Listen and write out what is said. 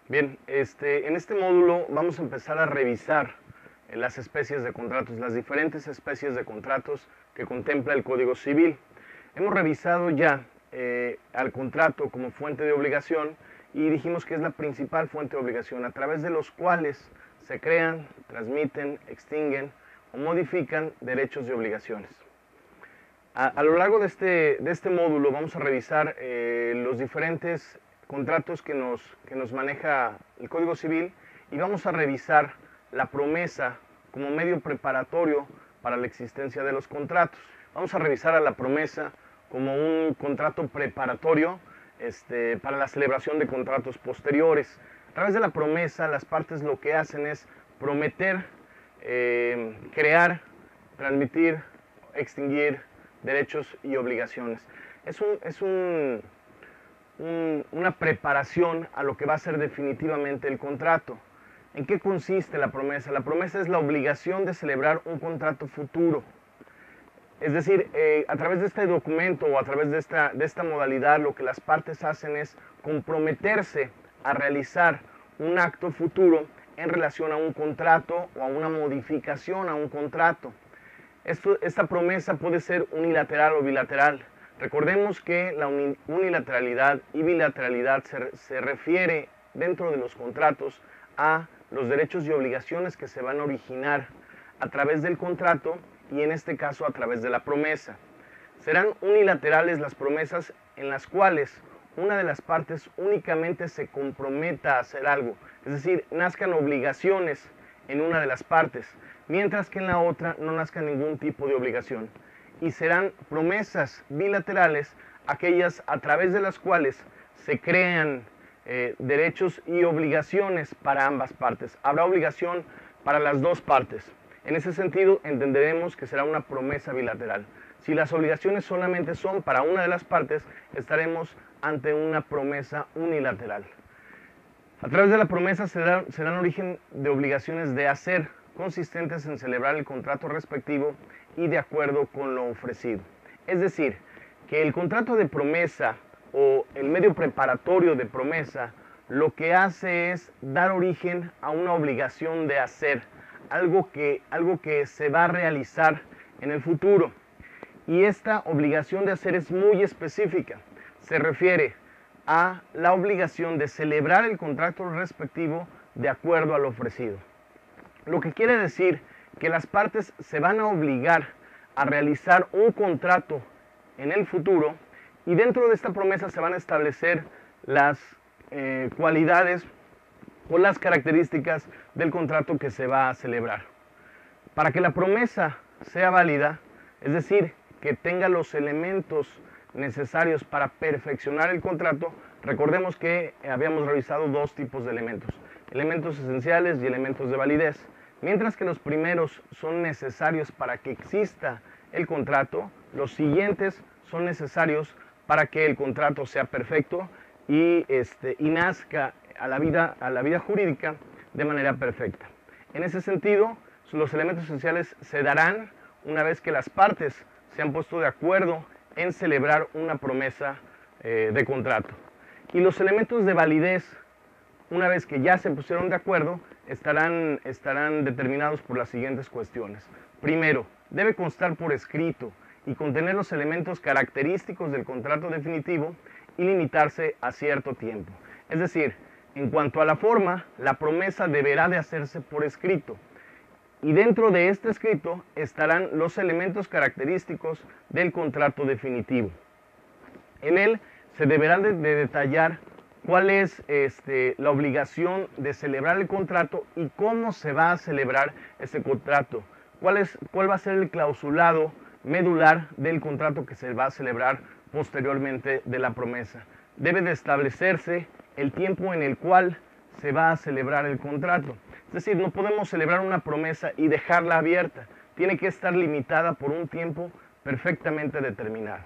Bien, en este módulo vamos a empezar a revisar las especies de contratos, las diferentes especies de contratos que contempla el Código Civil. Hemos revisado ya al contrato como fuente de obligación y dijimos que es la principal fuente de obligación a través de los cuales se crean, transmiten, extinguen o modifican derechos y obligaciones. A lo largo de este módulo vamos a revisar los diferentes contratos que nos maneja el Código Civil y vamos a revisar la promesa como medio preparatorio para la existencia de los contratos. Vamos a revisar a la promesa como un contrato preparatorio para la celebración de contratos posteriores. A través de la promesa, las partes lo que hacen es prometer, crear, transmitir, extinguir derechos y obligaciones. Es una preparación a lo que va a ser definitivamente el contrato. ¿En qué consiste la promesa? La promesa es la obligación de celebrar un contrato futuro. Es decir, a través de este documento o a través de esta modalidad, lo que las partes hacen es comprometerse a realizar un acto futuro en relación a un contrato o a una modificación a un contrato. Esta promesa puede ser unilateral o bilateral. Recordemos que la unilateralidad y bilateralidad se refiere dentro de los contratos a los derechos y obligaciones que se van a originar a través del contrato y en este caso a través de la promesa. Serán unilaterales las promesas en las cuales una de las partes únicamente se comprometa a hacer algo, es decir, nazcan obligaciones en una de las partes, mientras que en la otra no nazca ningún tipo de obligación. Y serán promesas bilaterales aquellas a través de las cuales se crean derechos y obligaciones para ambas partes. Habrá obligación para las dos partes. En ese sentido, entenderemos que será una promesa bilateral. Si las obligaciones solamente son para una de las partes, estaremos ante una promesa unilateral. A través de la promesa serán origen de obligaciones de hacer, consistentes en celebrar el contrato respectivo y de acuerdo con lo ofrecido. Es decir, que el contrato de promesa o el medio preparatorio de promesa lo que hace es dar origen a una obligación de hacer, algo que se va a realizar en el futuro. Y esta obligación de hacer es muy específica. Se refiere a la obligación de celebrar el contrato respectivo de acuerdo a lo ofrecido. Lo que quiere decir que las partes se van a obligar a realizar un contrato en el futuro y dentro de esta promesa se van a establecer las cualidades o las características del contrato que se va a celebrar. Para que la promesa sea válida, es decir, que tenga los elementos necesarios para perfeccionar el contrato, recordemos que habíamos revisado dos tipos de elementos esenciales y elementos de validez. Mientras que los primeros son necesarios para que exista el contrato, los siguientes son necesarios para que el contrato sea perfecto y nazca a la vida jurídica de manera perfecta. En ese sentido, los elementos esenciales se darán una vez que las partes se han puesto de acuerdo en celebrar una promesa de contrato. Y los elementos de validez, una vez que ya se pusieron de acuerdo, estarán determinados por las siguientes cuestiones. Primero, debe constar por escrito y contener los elementos característicos del contrato definitivo y limitarse a cierto tiempo. Es decir, en cuanto a la forma, la promesa deberá de hacerse por escrito. Y dentro de este escrito estarán los elementos característicos del contrato definitivo. En él se deberá de detallar cuál es la obligación de celebrar el contrato y cómo se va a celebrar ese contrato. ¿Cuál va a ser el clausulado medular del contrato que se va a celebrar posteriormente de la promesa? Debe de establecerse el tiempo en el cual se va a celebrar el contrato. Es decir, no podemos celebrar una promesa y dejarla abierta. Tiene que estar limitada por un tiempo perfectamente determinado.